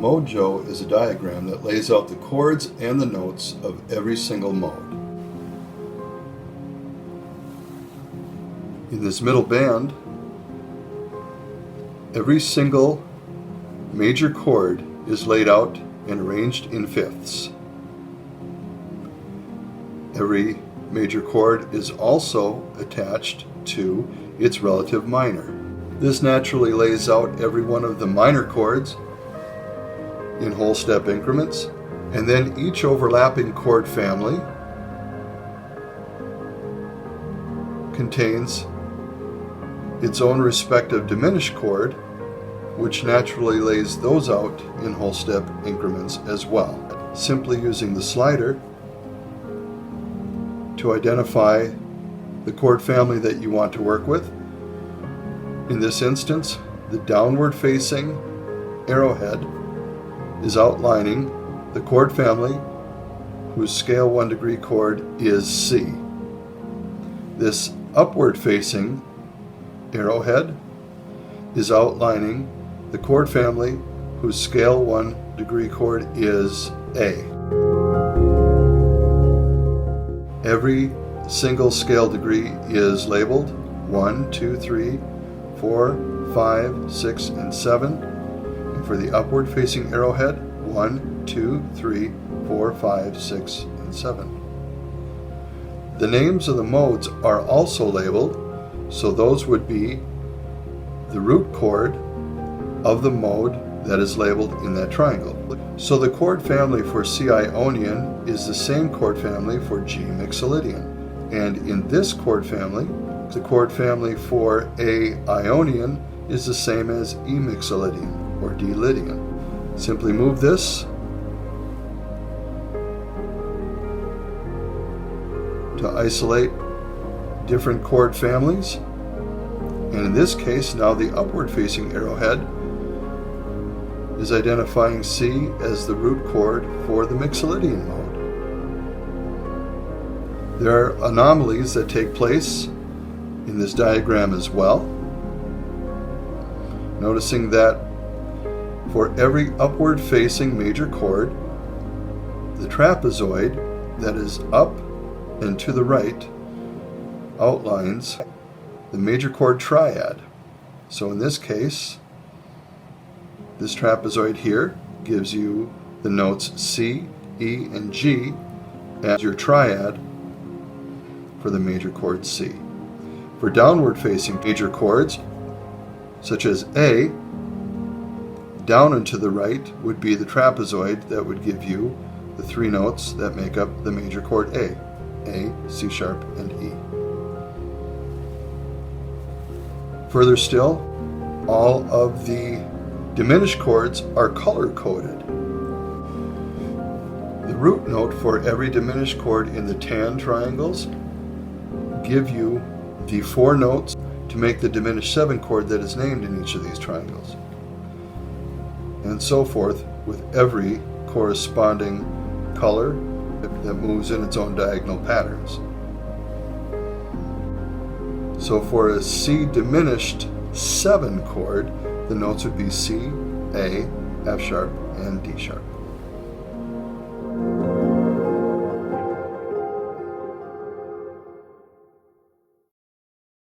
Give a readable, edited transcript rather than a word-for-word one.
mojo is a diagram that lays out the chords and the notes of every single mode. In this middle band, every single major chord is laid out and arranged in fifths. Every major chord is also attached to its relative minor. This naturally lays out every one of the minor chords in whole step increments, and then each overlapping chord family contains its own respective diminished chord, which naturally lays those out in whole step increments as well. Simply using the slider to identify the chord family that you want to work with. In this instance, the downward facing arrowhead is outlining the chord family whose scale 1 degree chord is C. This upward facing arrowhead is outlining the chord family whose scale 1 degree chord is A. Every single scale degree is labeled 1, 2, 3, 4, 5, 6, and 7. And for the upward facing arrowhead, 1, 2, 3, 4, 5, 6, and 7. The names of the modes are also labeled, so those would be the root chord of the mode that is labeled in that triangle. So the chord family for C Ionian is the same chord family for G Mixolydian. And in this chord family, the chord family for A Ionian is the same as E Mixolydian or D Lydian. Simply move this to isolate different chord families. And in this case, now the upward facing arrowhead is identifying C as the root chord for the Mixolydian mode. There are anomalies that take place in this diagram as well. Noticing that for every upward facing major chord, the trapezoid that is up and to the right outlines the major chord triad. So in this case, this trapezoid here gives you the notes C, E, and G as your triad for the major chord C. For downward facing major chords, such as A, down and to the right would be the trapezoid that would give you the three notes that make up the major chord A, C sharp, and E. Further still, all of the diminished chords are color-coded. The root note for every diminished chord in the tan triangles give you the four notes to make the diminished 7 chord that is named in each of these triangles, and so forth with every corresponding color that moves in its own diagonal patterns. So for a C diminished 7 chord, the notes would be C, A, F sharp, and D sharp.